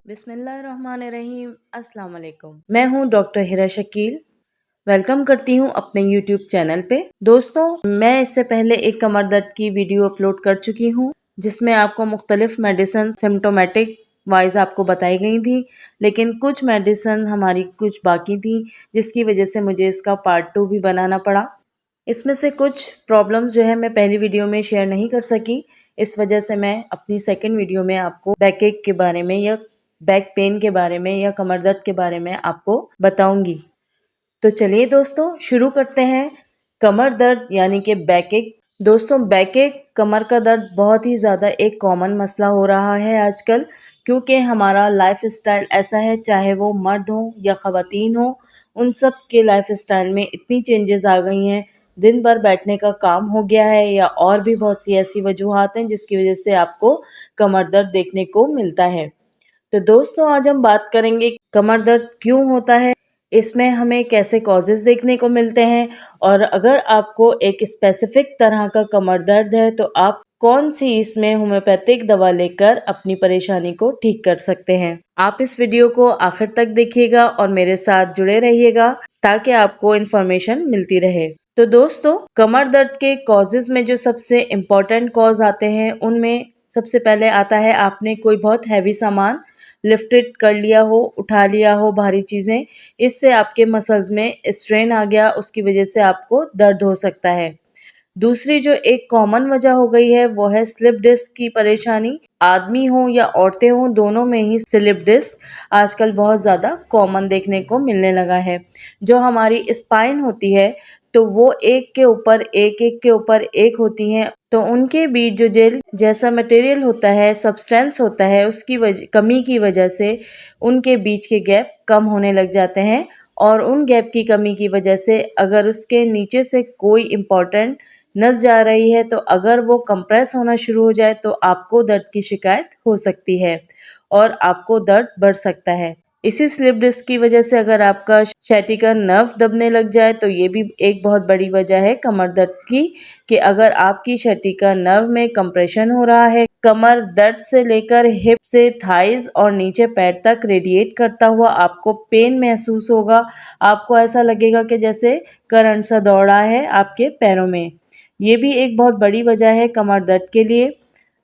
बिस्मिल्लाहिर्रहमानिर्रहीम। अस्सलाम वालेकुम। मैं हूँ डॉक्टर हिरा शकील। वेलकम करती हूँ अपने यूट्यूब चैनल पे। दोस्तों, मैं इससे पहले एक कमर दर्द की वीडियो अपलोड कर चुकी हूँ जिसमें आपको मुख्तलिफ मेडिसिन सिम्टोमेटिक वाइज आपको बताई गई थी, लेकिन कुछ मेडिसिन हमारी कुछ बाकी थी जिसकी वजह से मुझे इसका पार्ट 2 भी बनाना पड़ा। इसमें से कुछ प्रॉब्लम्स जो है मैं पहली वीडियो में शेयर नहीं कर सकी, इस वजह से मैं अपनी सेकंड वीडियो में आपको बैक एक के बारे में या बैक पेन के बारे में या कमर दर्द के बारे में आपको बताऊंगी। तो चलिए दोस्तों शुरू करते हैं। कमर दर्द यानी कि बैक एक। दोस्तों, बैक एक कमर का दर्द बहुत ही ज़्यादा एक कॉमन मसला हो रहा है आजकल, क्योंकि हमारा लाइफ स्टाइल ऐसा है, चाहे वो मर्द हो या ख़वातीन हो, उन सब के लाइफ स्टाइल में इतनी चेंजेस आ गई हैं। दिन भर बैठने का काम हो गया है या और भी बहुत सी ऐसी वजूहात हैं जिसकी वजह से आपको कमर दर्द देखने को मिलता है। तो दोस्तों, आज हम बात करेंगे कमर दर्द क्यों होता है, इसमें हमें कैसे कॉजेज़ देखने को मिलते हैं, और अगर आपको एक स्पेसिफिक तरह का कमर दर्द है तो आप कौन सी इसमें होम्योपैथिक दवा लेकर अपनी परेशानी को ठीक कर सकते हैं। आप इस वीडियो को आखिर तक देखिएगा और मेरे साथ जुड़े रहिएगा ताकि आपको इन्फॉर्मेशन मिलती रहे। तो दोस्तों, कमर दर्द के कॉजेज़ में जो सबसे इम्पोर्टेंट कॉज आते हैं उनमें सबसे पहले आता है आपने कोई बहुत हैवी सामान लिफ्टेड कर लिया हो, उठा लिया हो भारी चीज़ें, इससे आपके मसल्स में स्ट्रेन आ गया, उसकी वजह से आपको दर्द हो सकता है। दूसरी जो एक कॉमन वजह हो गई है वो है स्लिप डिस्क की परेशानी। आदमी हो या औरतें हों, दोनों में ही स्लिप डिस्क आजकल बहुत ज़्यादा कॉमन देखने को मिलने लगा है। जो हमारी स्पाइन होती है तो वो एक के ऊपर एक, एक के ऊपर एक होती हैं, तो उनके बीच जो जेल जैसा मटेरियल होता है, सब्सटेंस होता है, उसकी कमी की वजह से उनके बीच के गैप कम होने लग जाते हैं, और उन गैप की कमी की वजह से अगर उसके नीचे से कोई इम्पोर्टेंट नस जा रही है तो अगर वो कंप्रेस होना शुरू हो जाए तो आपको दर्द की शिकायत हो सकती है और आपको दर्द बढ़ सकता है। इसी स्लिप डिस्क की वजह से अगर आपका सciatica नर्व दबने लग जाए तो ये भी एक बहुत बड़ी वजह है कमर दर्द की, कि अगर आपकी sciatica नर्व में कंप्रेशन हो रहा है, कमर दर्द से लेकर हिप से थाइज और नीचे पैर तक रेडिएट करता हुआ आपको पेन महसूस होगा। आपको ऐसा लगेगा कि जैसे करंट सा दौड़ रहा है आपके पैरों में। ये भी एक बहुत बड़ी वजह है कमर दर्द के लिए।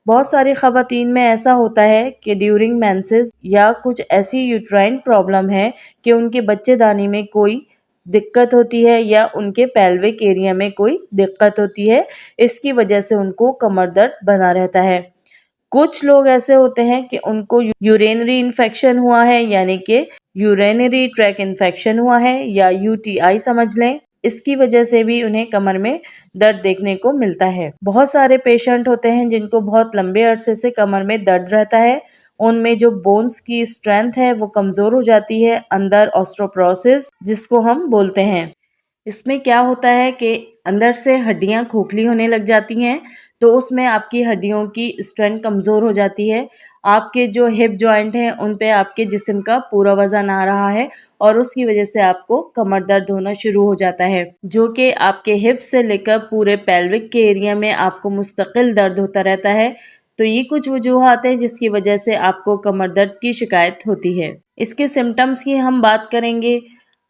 बहुत सारी ख़वातीन में ऐसा होता है कि ड्यूरिंग मेंसेस या कुछ ऐसी यूट्राइन प्रॉब्लम है कि उनके बच्चेदानी में कोई दिक्कत होती है या उनके पेल्विक एरिया में कोई दिक्कत होती है, इसकी वजह से उनको कमर दर्द बना रहता है। कुछ लोग ऐसे होते हैं कि उनको यूरिनरी इन्फेक्शन हुआ है, यानी कि यूरिनरी ट्रैक इन्फेक्शन हुआ है या यूटीआई समझ लें, इसकी वजह से भी उन्हें कमर में दर्द देखने को मिलता है। बहुत सारे पेशेंट होते हैं जिनको बहुत लंबे अरसे से कमर में दर्द रहता है, उनमें जो बोन्स की स्ट्रेंथ है वो कमज़ोर हो जाती है, अंदर ऑस्टियोपोरोसिस जिसको हम बोलते हैं। इसमें क्या होता है कि अंदर से हड्डियां खोखली होने लग जाती हैं, तो उसमें आपकी हड्डियों की स्ट्रेंथ कमज़ोर हो जाती है। आपके जो हिप जॉइंट हैं उन पे आपके जिस्म का पूरा वज़न आ रहा है और उसकी वजह से आपको कमर दर्द होना शुरू हो जाता है, जो कि आपके हिप से लेकर पूरे पेल्विक के एरिया में आपको मुस्तकिल दर्द होता रहता है। तो ये कुछ वजूहात हैं जिसकी वजह से आपको कमर दर्द की शिकायत होती है। इसके सिम्टम्स की हम बात करेंगे।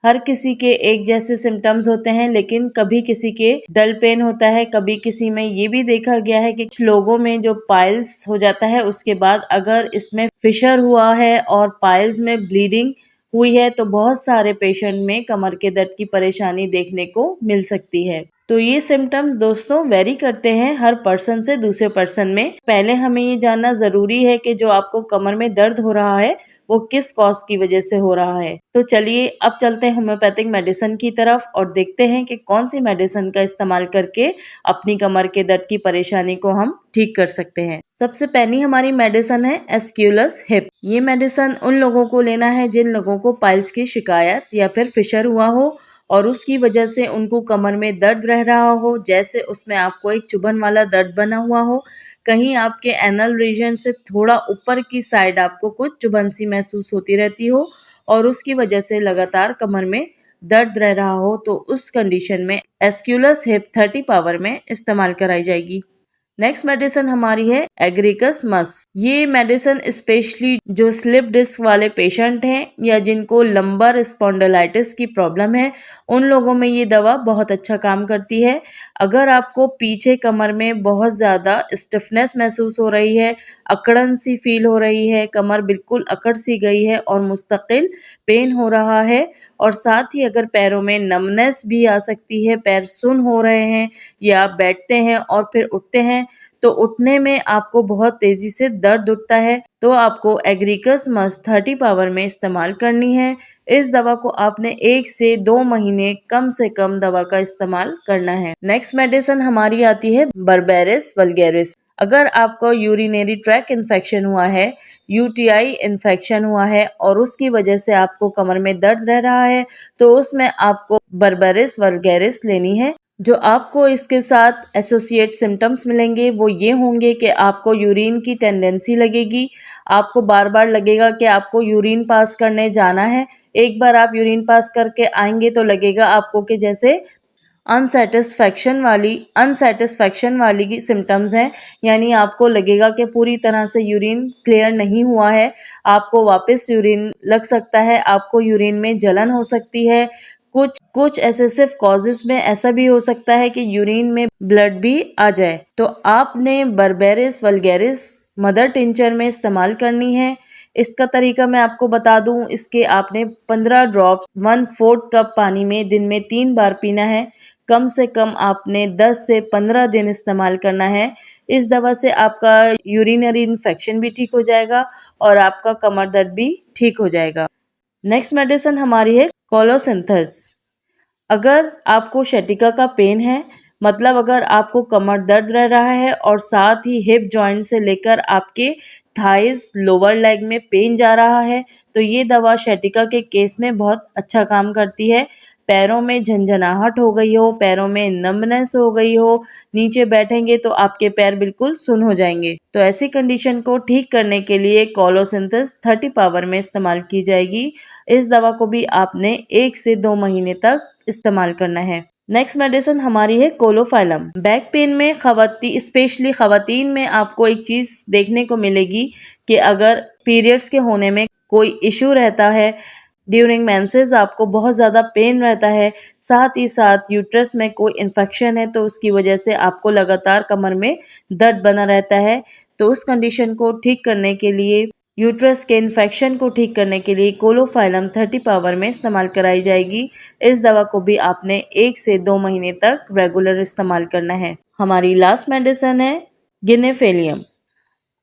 हर किसी के एक जैसे सिम्टम्स होते हैं, लेकिन कभी किसी के डल पेन होता है, कभी किसी में ये भी देखा गया है कि कुछ लोगों में जो पाइल्स हो जाता है उसके बाद अगर इसमें फिशर हुआ है और पाइल्स में ब्लीडिंग हुई है तो बहुत सारे पेशेंट में कमर के दर्द की परेशानी देखने को मिल सकती है। तो ये सिम्टम्स दोस्तों वेरी करते हैं हर पर्सन से दूसरे पर्सन में। पहले हमें ये जानना जरूरी है कि जो आपको कमर में दर्द हो रहा है वो किस कॉज की वजह से हो रहा है। तो चलिए अब चलते हैं होम्योपैथिक मेडिसिन की तरफ और देखते हैं कि कौन सी मेडिसिन का इस्तेमाल करके अपनी कमर के दर्द की परेशानी को हम ठीक कर सकते हैं। सबसे पहली हमारी मेडिसिन है एस्क्यूलस हिप। ये मेडिसिन उन लोगों को लेना है जिन लोगों को पाइल्स की शिकायत या फिर फिशर हुआ हो और उसकी वजह से उनको कमर में दर्द रह रहा हो, जैसे उसमें आपको एक चुभन वाला दर्द बना हुआ हो, कहीं आपके एनल रीजन से थोड़ा ऊपर की साइड आपको कुछ चुभन सी महसूस होती रहती हो और उसकी वजह से लगातार कमर में दर्द रह रहा हो, तो उस कंडीशन में एस्क्यूलस हिप 30 पावर में इस्तेमाल कराई जाएगी। नेक्स्ट मेडिसिन हमारी है एग्रीकस मस। ये मेडिसिन स्पेशली जो स्लिप डिस्क वाले पेशेंट हैं या जिनको लंबर स्पॉन्डिलाइटिस की प्रॉब्लम है, उन लोगों में ये दवा बहुत अच्छा काम करती है। अगर आपको पीछे कमर में बहुत ज़्यादा स्टिफनेस महसूस हो रही है, अकड़न सी फील हो रही है, कमर बिल्कुल अकड़ सी गई है और मुस्तकिल पेन हो रहा है, और साथ ही अगर पैरों में नमनेस भी आ सकती है, पैर सुन्न हो रहे हैं या आप बैठते हैं और फिर उठते हैं तो उठने में आपको बहुत तेजी से दर्द उठता है, तो आपको एग्रीकस मस 30 पावर में इस्तेमाल करनी है। इस दवा को आपने 1 से 2 महीने कम से कम दवा का इस्तेमाल करना है। नेक्स्ट मेडिसिन हमारी आती है बर्बेरिस वल्गैरिस। अगर आपको यूरिनरी ट्रैक इन्फेक्शन हुआ है, यूटीआई इन्फेक्शन हुआ है और उसकी वजह से आपको कमर में दर्द रह रहा है, तो उसमें आपको बर्बेरिस वल्गैरिस लेनी है। जो आपको इसके साथ एसोसिएट सिम्टम्स मिलेंगे वो ये होंगे कि आपको यूरिन की टेंडेंसी लगेगी, आपको बार बार लगेगा कि आपको यूरिन पास करने जाना है। एक बार आप यूरिन पास करके आएंगे तो लगेगा आपको कि जैसे अनसेटिस्फैक्शन वाली की सिम्टम्स हैं, यानी आपको लगेगा कि पूरी तरह से यूरिन क्लियर नहीं हुआ है, आपको वापस यूरिन लग सकता है, आपको यूरिन में जलन हो सकती है। कुछ एसेसिव कॉजेज में ऐसा भी हो सकता है कि यूरिन में ब्लड भी आ जाए, तो आपने बर्बेरिस वल्गैरिस मदर टिंचर में इस्तेमाल करनी है। इसका तरीका मैं आपको बता दूं, इसके आपने 15 ड्रॉप्स 1/4 कप पानी में दिन में 3 बार पीना है। कम से कम आपने 10 से 15 दिन इस्तेमाल करना है। इस दवा से आपका यूरिनरी इन्फेक्शन भी ठीक हो जाएगा और आपका कमर दर्द भी ठीक हो जाएगा। नेक्स्ट मेडिसिन हमारी है कोलोसिंथस। अगर आपको शटिका का पेन है, मतलब अगर आपको कमर दर्द रह रहा है और साथ ही हिप जॉइंट से लेकर आपके थाइस लोअर लेग में पेन जा रहा है, तो ये दवा शटिका के केस में बहुत अच्छा काम करती है। पैरों में झंझनाहट हो गई हो, पैरों में नमनेस हो गई हो, नीचे बैठेंगे तो आपके पैर बिल्कुल सुन्न हो जाएंगे, तो ऐसी कंडीशन को ठीक करने के लिए कोलोसिंथस 30 पावर में इस्तेमाल की जाएगी। इस दवा को भी आपने 1 से 2 महीने तक इस्तेमाल करना है। नेक्स्ट मेडिसिन हमारी है कोलोफाइलम। बैक पेन में स्पेशली खवातीन में आपको एक चीज देखने को मिलेगी कि अगर पीरियड्स के होने में कोई इशू रहता है, ड्यूरिंग मेंसेस आपको बहुत ज़्यादा पेन रहता है, साथ ही साथ यूट्रस में कोई इन्फेक्शन है, तो उसकी वजह से आपको लगातार कमर में दर्द बना रहता है, तो उस कंडीशन को ठीक करने के लिए, यूट्रस के इन्फेक्शन को ठीक करने के लिए कोलोफाइलम 30 पावर में इस्तेमाल कराई जाएगी। इस दवा को भी आपने 1 से 2 महीने तक रेगुलर इस्तेमाल करना है। हमारी लास्ट मेडिसिन है गिनेफेलियम।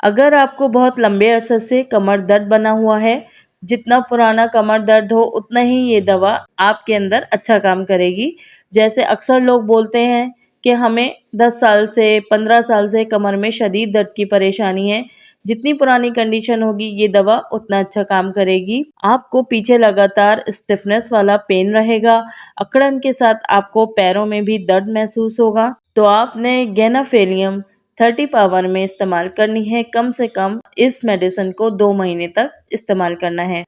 अगर आपको बहुत लंबे अरसे से कमर दर्द बना हुआ है, जितना पुराना कमर दर्द हो उतना ही ये दवा आपके अंदर अच्छा काम करेगी। जैसे अक्सर लोग बोलते हैं कि हमें 10 साल से 15 साल से कमर में शदीद दर्द की परेशानी है, जितनी पुरानी कंडीशन होगी ये दवा उतना अच्छा काम करेगी। आपको पीछे लगातार स्टिफनेस वाला पेन रहेगा, अकड़न के साथ आपको पैरों में भी दर्द महसूस होगा, तो आपने गेनाफेलियम 30 पावर में इस्तेमाल करनी है। कम से कम इस मेडिसिन को 2 महीने तक इस्तेमाल करना है।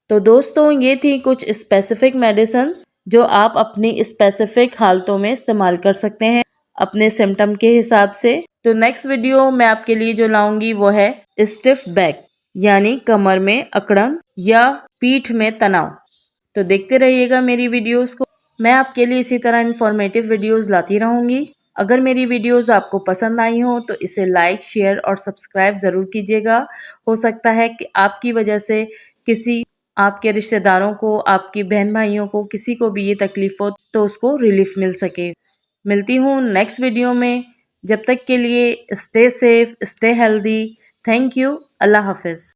तो दोस्तों, ये थी कुछ स्पेसिफिक मेडिसिन जो आप अपनी स्पेसिफिक हालतों में इस्तेमाल कर सकते हैं अपने सिम्टम के हिसाब से। तो नेक्स्ट वीडियो मैं आपके लिए जो लाऊंगी वो है स्टिफ बैक, यानी कमर में अकड़न या पीठ में तनाव। तो देखते रहिएगा मेरी वीडियोस को। मैं आपके लिए इसी तरह इन्फॉर्मेटिव वीडियोस लाती रहूंगी। अगर मेरी वीडियोस आपको पसंद आई हो तो इसे लाइक, शेयर और सब्सक्राइब ज़रूर कीजिएगा। हो सकता है कि आपकी वजह से किसी आपके रिश्तेदारों को, आपकी बहन भाइयों को, किसी को भी ये तकलीफ हो तो उसको रिलीफ मिल सके। मिलती हूँ नेक्स्ट वीडियो में। जब तक के लिए stay safe, stay healthy. Thank you. अल्लाह हाफिज़।